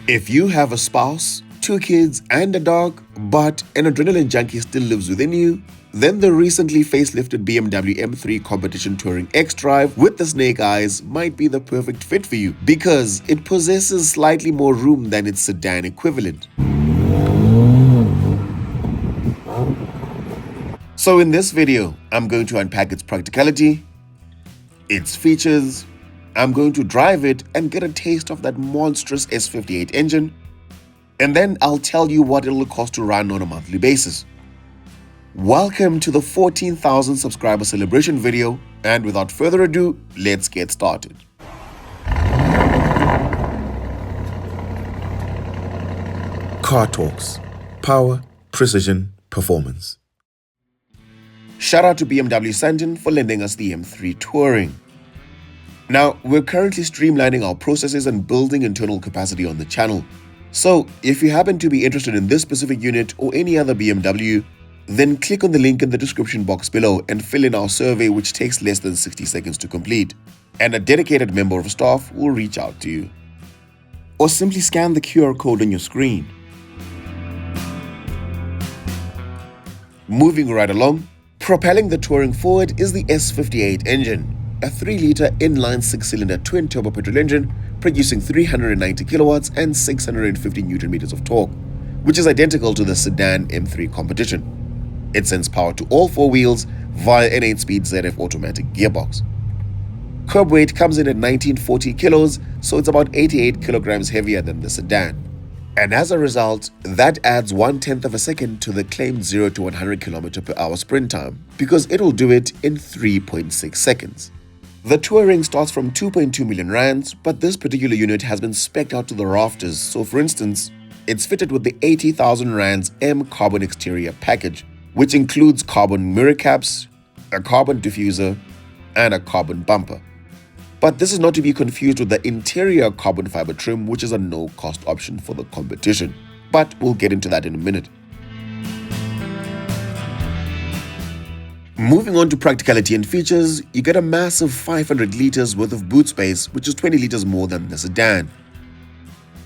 If you have a spouse, 2 kids, and a dog, but an adrenaline junkie still lives within you, then the recently facelifted BMW M3 Competition Touring X-Drive with the snake eyes might be the perfect fit for you because it possesses slightly more room than its sedan equivalent. So in this video, I'm going to unpack its practicality, its features, I'm going to drive it and get a taste of that monstrous S58 engine, and then I'll tell you what it'll cost to run on a monthly basis. Welcome to the 14,000 subscriber celebration video, and without further ado, let's get started. Car Talks: Power, Precision, Performance. Shout out to BMW Sandton for lending us the M3 Touring. Now, we're currently streamlining our processes and building internal capacity on the channel. So, if you happen to be interested in this specific unit or any other BMW, then click on the link in the description box below and fill in our survey, which takes less than 60 seconds to complete. And a dedicated member of staff will reach out to you. Or simply scan the QR code on your screen. Moving right along, propelling the Touring forward is the S58 engine, a 3-litre inline 6-cylinder twin-turbo petrol engine producing 390 kilowatts and 650 Nm of torque, which is identical to the sedan M3 Competition. It sends power to all 4 wheels via an 8-speed ZF automatic gearbox. Curb weight comes in at 1940 kilos, so it's about 88 kilograms heavier than the sedan. And as a result, that adds 1/10 of a second to the claimed 0 to 100 km/h sprint time, because it'll do it in 3.6 seconds. The Touring starts from 2.2 million rands, but this particular unit has been spec'd out to the rafters. So for instance, it's fitted with the 80,000 rands M carbon exterior package, which includes carbon mirror caps, a carbon diffuser, and a carbon bumper. But this is not to be confused with the interior carbon fiber trim, which is a no-cost option for the competition. But we'll get into that in a minute. Moving on to practicality and features, you get a massive 500 litres worth of boot space, which is 20 litres more than the sedan.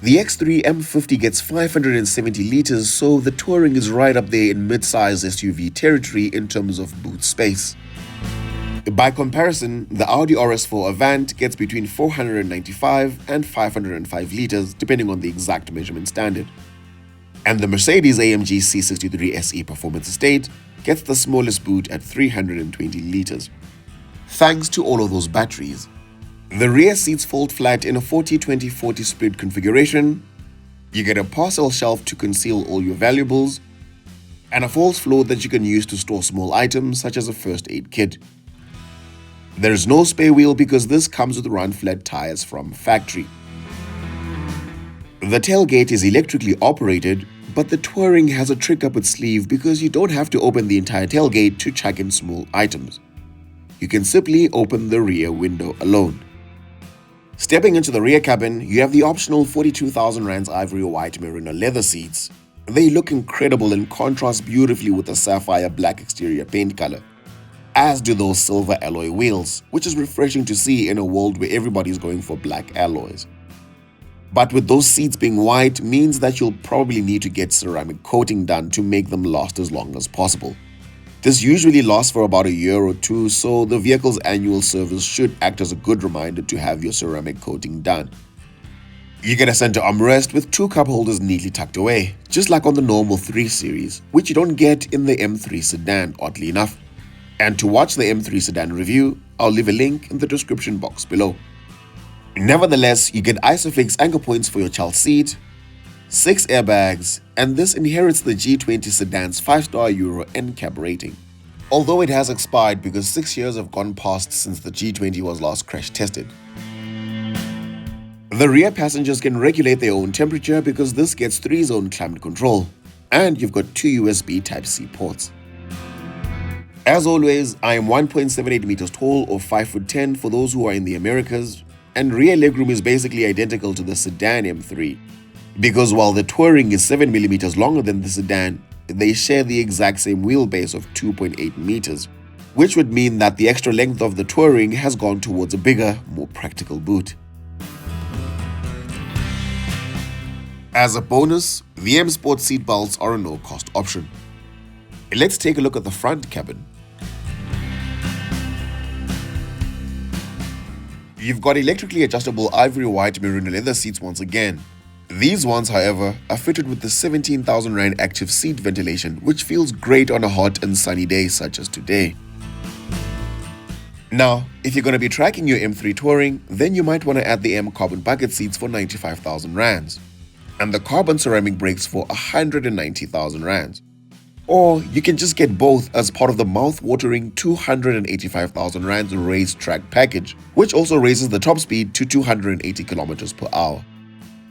The X3 M50 gets 570 litres, so the Touring is right up there in mid-size SUV territory in terms of boot space. By comparison, the Audi RS4 Avant gets between 495 and 505 litres, depending on the exact measurement standard. And the Mercedes AMG C63 SE Performance Estate gets the smallest boot at 320 litres. Thanks to all of those batteries. The rear seats fold flat in a 40-20-40 split configuration. You get a parcel shelf to conceal all your valuables, and a false floor that you can use to store small items such as a first aid kit. There is no spare wheel because this comes with run-flat tires from factory. The tailgate is electrically operated, but the Touring has a trick up its sleeve because you don't have to open the entire tailgate to chuck in small items. You can simply open the rear window alone. Stepping into the rear cabin, you have the optional 42,000 rands ivory white merino leather seats. They look incredible and contrast beautifully with the sapphire black exterior paint color, as do those silver alloy wheels, which is refreshing to see in a world where everybody's going for black alloys. But with those seats being white means that you'll probably need to get ceramic coating done to make them last as long as possible. This usually lasts for about a year or two, so the vehicle's annual service should act as a good reminder to have your ceramic coating done. You get a center armrest with 2 cup holders neatly tucked away, just like on the normal 3 Series, which you don't get in the M3 sedan, oddly enough. And to watch the M3 sedan review, I'll leave a link in the description box below. Nevertheless, you get ISOFIX anchor points for your child seat, 6 airbags, and this inherits the G20 sedan's 5-star Euro NCAP rating. Although it has expired because 6 years have gone past since the G20 was last crash tested. The rear passengers can regulate their own temperature because this gets 3-zone climate control, and you've got 2 USB Type-C ports. As always, I am 1.78 meters tall or 5'10" for those who are in the Americas, and rear legroom is basically identical to the sedan M3. Because while the Touring is 7 millimeters longer than the sedan, they share the exact same wheelbase of 2.8 meters, which would mean that the extra length of the Touring has gone towards a bigger, more practical boot. As a bonus, the M Sport seatbelts are a no-cost option. Let's take a look at the front cabin. You've got electrically adjustable ivory white merino leather seats once again. These ones, however, are fitted with the 17,000 Rand active seat ventilation, which feels great on a hot and sunny day such as today. Now, if you're going to be tracking your M3 Touring, then you might want to add the M carbon bucket seats for 95,000 Rands and the carbon ceramic brakes for 190,000 Rands. Or you can just get both as part of the mouth-watering 285,000 Rands race track package, which also raises the top speed to 280 kilometers per hour.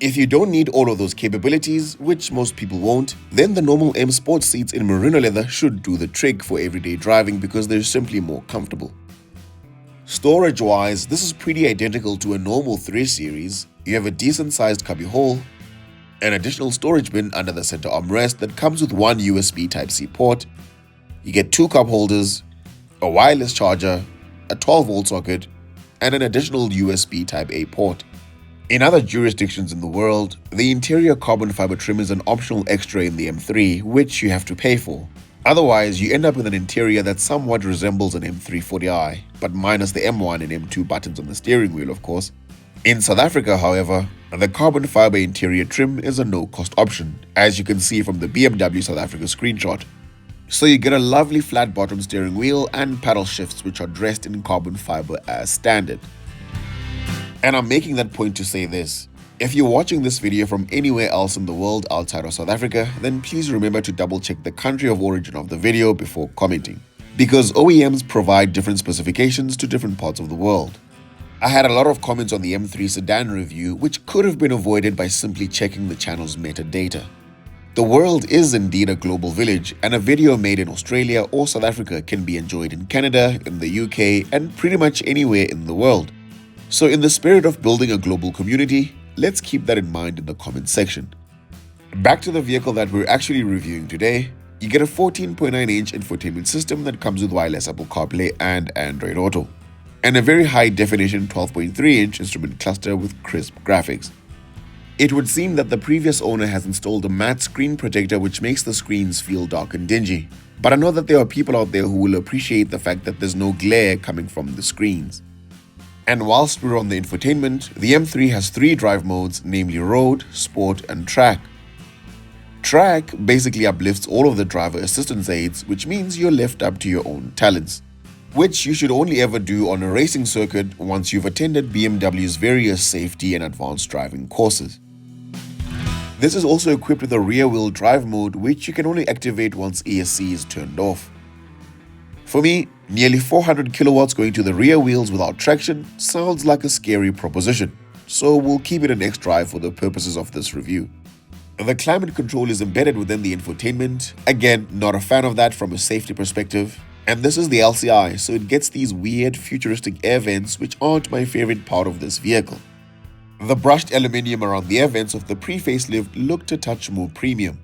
If you don't need all of those capabilities, which most people won't, then the normal M Sport seats in merino leather should do the trick for everyday driving because they're simply more comfortable. Storage-wise, this is pretty identical to a normal 3 Series. You have a decent-sized cubby hole, an additional storage bin under the center armrest that comes with one USB Type-C port. You get 2 cup holders, a wireless charger, a 12-volt socket, and an additional USB Type-A port. In other jurisdictions in the world, the interior carbon fiber trim is an optional extra in the M3, which you have to pay for. Otherwise, you end up with an interior that somewhat resembles an M340i, but minus the M1 and M2 buttons on the steering wheel, of course. In South Africa, however, the carbon fiber interior trim is a no-cost option, as you can see from the BMW South Africa screenshot. So you get a lovely flat bottom steering wheel and paddle shifts which are dressed in carbon fiber as standard. And I'm making that point to say this. If you're watching this video from anywhere else in the world outside of South Africa, then please remember to double check the country of origin of the video before commenting, because OEMs provide different specifications to different parts of the world. I had a lot of comments on the M3 sedan review which could have been avoided by simply checking the channel's metadata. The world is indeed a global village, and a video made in Australia or South Africa can be enjoyed in Canada, in the UK, and pretty much anywhere in the world. So in the spirit of building a global community, let's keep that in mind in the comment section. Back to the vehicle that we're actually reviewing today. You get a 14.9-inch infotainment system that comes with wireless Apple CarPlay and Android Auto, and a very high-definition 12.3-inch instrument cluster with crisp graphics. It would seem that the previous owner has installed a matte screen protector which makes the screens feel dark and dingy, but I know that there are people out there who will appreciate the fact that there's no glare coming from the screens. And whilst we're on the infotainment, the M3 has 3 drive modes, namely Road, Sport and Track. Track basically uplifts all of the driver assistance aids, which means you're left up to your own talents, which you should only ever do on a racing circuit once you've attended BMW's various safety and advanced driving courses. This is also equipped with a rear-wheel drive mode, which you can only activate once ESC is turned off. For me, nearly 400 kilowatts going to the rear wheels without traction sounds like a scary proposition, so we'll keep it an X drive for the purposes of this review. The climate control is embedded within the infotainment. Again, not a fan of that from a safety perspective. And this is the LCI, so it gets these weird futuristic air vents which aren't my favorite part of this vehicle. The brushed aluminium around the air vents of the pre-facelift looked a touch more premium.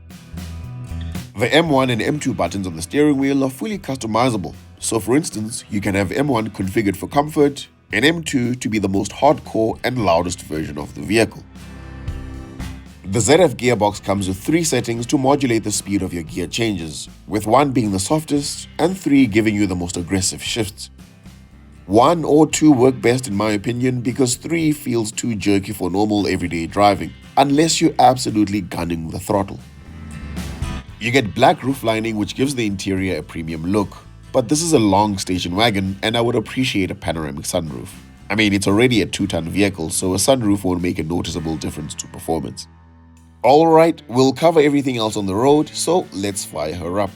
The M1 and M2 buttons on the steering wheel are fully customizable, so for instance, you can have M1 configured for comfort and M2 to be the most hardcore and loudest version of the vehicle. The ZF gearbox comes with 3 settings to modulate the speed of your gear changes, with 1 being the softest and 3 giving you the most aggressive shifts. 1 or 2 work best in my opinion because 3 feels too jerky for normal everyday driving, unless you're absolutely gunning the throttle. You get black roof lining which gives the interior a premium look, but this is a long station wagon and I would appreciate a panoramic sunroof. I mean, it's already a 2-ton vehicle, so a sunroof won't make a noticeable difference to performance. Alright, we'll cover everything else on the road, so let's fire her up.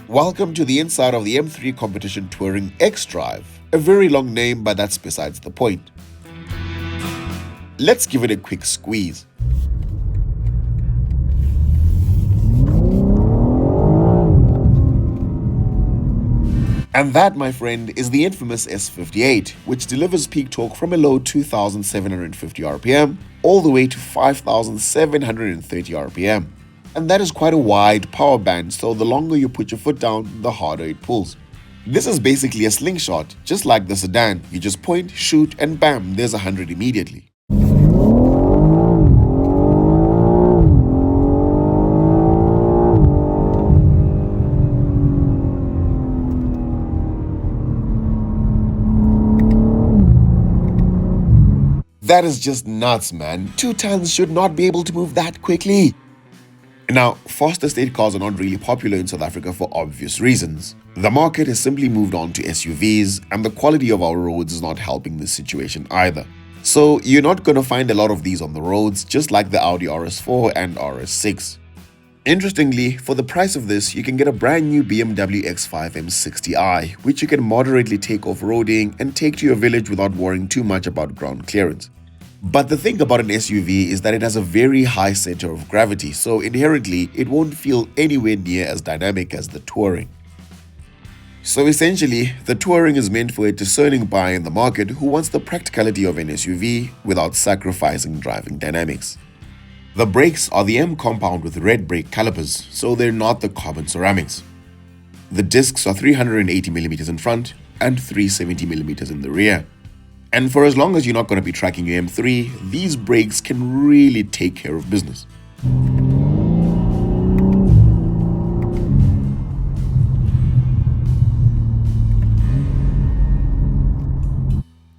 Welcome to the inside of the M3 Competition Touring X-Drive. A very long name, but that's besides the point. Let's give it a quick squeeze. And that, my friend, is the infamous S58, which delivers peak torque from a low 2,750 RPM all the way to 5,730 RPM. And that is quite a wide power band, so the longer you put your foot down, the harder it pulls. This is basically a slingshot, just like the sedan. You just point, shoot, and bam, there's 100 immediately. That is just nuts, man. 2 tons should not be able to move that quickly. Now, faster state cars are not really popular in South Africa for obvious reasons. The market has simply moved on to SUVs, and the quality of our roads is not helping this situation either. So you're not going to find a lot of these on the roads, just like the Audi RS4 and RS6. Interestingly, for the price of this, you can get a brand new BMW X5 M60i, which you can moderately take off-roading and take to your village without worrying too much about ground clearance. But the thing about an SUV is that it has a very high center of gravity, so inherently it won't feel anywhere near as dynamic as the Touring. So essentially, the Touring is meant for a discerning buyer in the market who wants the practicality of an SUV without sacrificing driving dynamics. The brakes are the M compound with red brake calipers, so they're not the carbon ceramics. The discs are 380mm in front and 370mm in the rear. And for as long as you're not going to be tracking your M3, these brakes can really take care of business.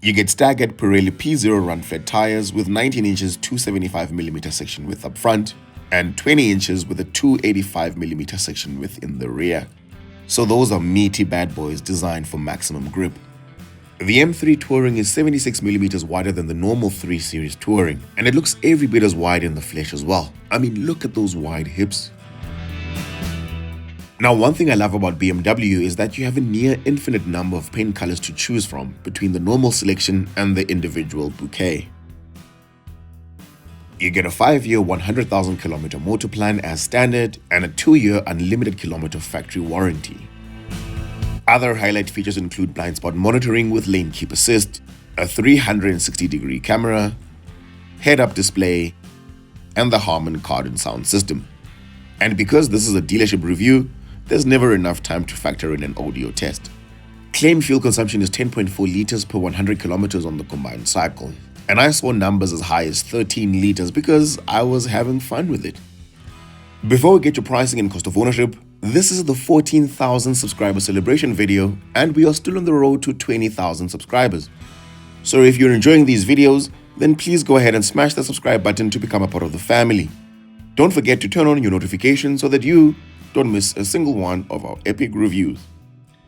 You get staggered Pirelli P0 run-fed tires with 19 inches 275mm section width up front and 20 inches with a 285mm section width in the rear. So those are meaty bad boys designed for maximum grip. The M3 Touring is 76mm wider than the normal 3 Series Touring, and it looks every bit as wide in the flesh as well. I mean, look at those wide hips. Now, one thing I love about BMW is that you have a near infinite number of paint colors to choose from between the normal selection and the individual bouquet. You get a 5-year 100,000 kilometer motor plan as standard and a 2-year unlimited kilometer factory warranty. Other highlight features include blind spot monitoring with lane keep assist, a 360-degree camera, head-up display, and the Harman Kardon sound system. And because this is a dealership review, there's never enough time to factor in an audio test. Claimed fuel consumption is 10.4 liters per 100 kilometers on the combined cycle, and I saw numbers as high as 13 liters because I was having fun with it. Before we get to pricing and cost of ownership, this is the 14,000 subscriber celebration video, and we are still on the road to 20,000 subscribers. So if you're enjoying these videos, then please go ahead and smash the subscribe button to become a part of the family. Don't forget to turn on your notifications so that you don't miss a single one of our epic reviews.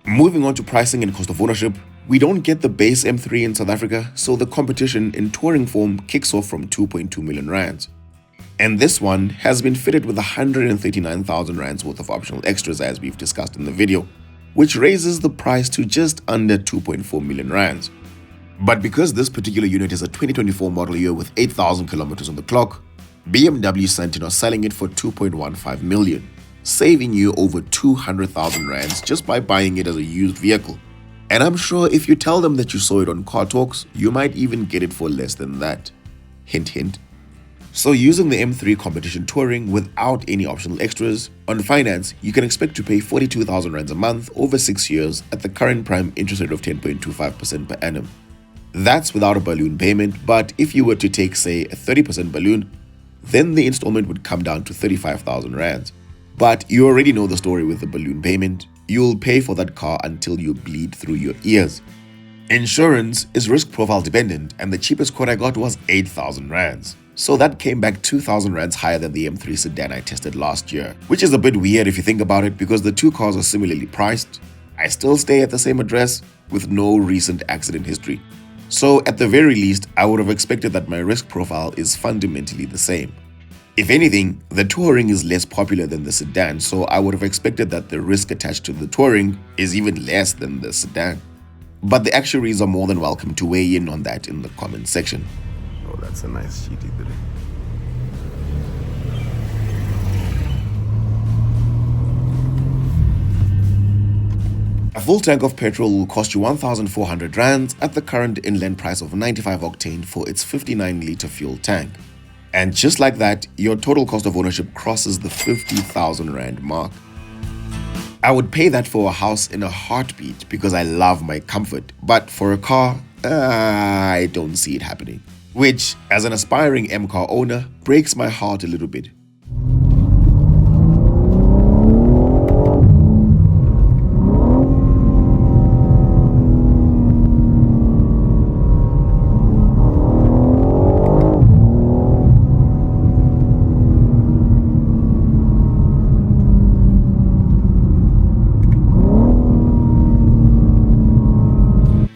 Moving on to pricing and cost of ownership, we don't get the base M3 in South Africa, so the competition in touring form kicks off from 2.2 million rands. And this one has been fitted with 139,000 rands worth of optional extras as we've discussed in the video, which raises the price to just under 2.4 million rands. But because this particular unit is a 2024 model year with 8,000 kilometers on the clock, BMW Sentin are selling it for 2.15 million, saving you over 200,000 rands just by buying it as a used vehicle. And I'm sure if you tell them that you saw it on Car Talks, you might even get it for less than that. Hint, hint. So using the M3 Competition Touring without any optional extras, on finance, you can expect to pay 42,000 rands a month over 6 years at the current prime interest rate of 10.25% per annum. That's without a balloon payment, but if you were to take, say, a 30% balloon, then the installment would come down to 35,000 rands. But you already know the story with the balloon payment. You'll pay for that car until you bleed through your ears. Insurance is risk profile dependent, and the cheapest quote I got was 8,000 rands. So that came back 2,000 rands higher than the M3 sedan I tested last year, which is a bit weird if you think about it because the two cars are similarly priced. I still stay at the same address with no recent accident history. So at the very least, I would have expected that my risk profile is fundamentally the same. If anything, the Touring is less popular than the sedan, so I would have expected that the risk attached to the Touring is even less than the sedan. But the actuaries are more than welcome to weigh in on that in the comment section. Oh, that's a nice sheet either. full tank of petrol will cost you 1,400 rands at the current inland price of 95 octane for its 59-litre fuel tank. And just like that, your total cost of ownership crosses the 50,000 rand mark. I would pay that for a house in a heartbeat because I love my comfort, but for a car, I don't see it happening. Which, as an aspiring M-car owner, breaks my heart a little bit.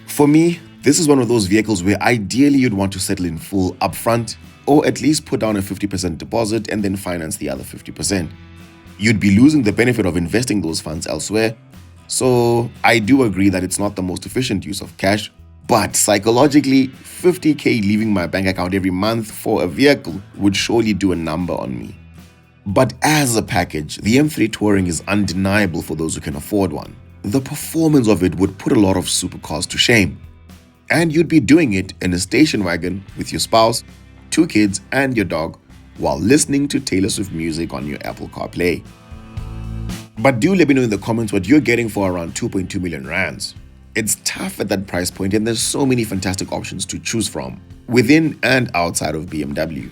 For me, this is one of those vehicles where ideally you'd want to settle in full upfront, or at least put down a 50% deposit and then finance the other 50%. You'd be losing the benefit of investing those funds elsewhere. So I do agree that it's not the most efficient use of cash, but psychologically, 50k leaving my bank account every month for a vehicle would surely do a number on me. But as a package, the M3 Touring is undeniable for those who can afford one. The performance of it would put a lot of supercars to shame. And you'd be doing it in a station wagon with your spouse, 2 kids, and your dog while listening to Taylor Swift music on your Apple CarPlay. But do let me know in the comments what you're getting for around 2.2 million rands. It's tough at that price point, and there's so many fantastic options to choose from, within and outside of BMW.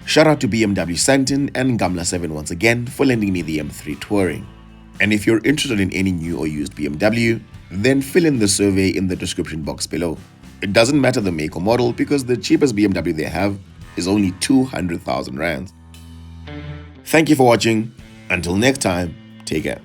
Shout out to BMW Santin and Gamla 7 once again for lending me the M3 Touring. And if you're interested in any new or used BMW, then fill in the survey in the description box below. It doesn't matter the make or model because the cheapest BMW they have is only 200,000 rands. Thank you for watching. Until next time, take care.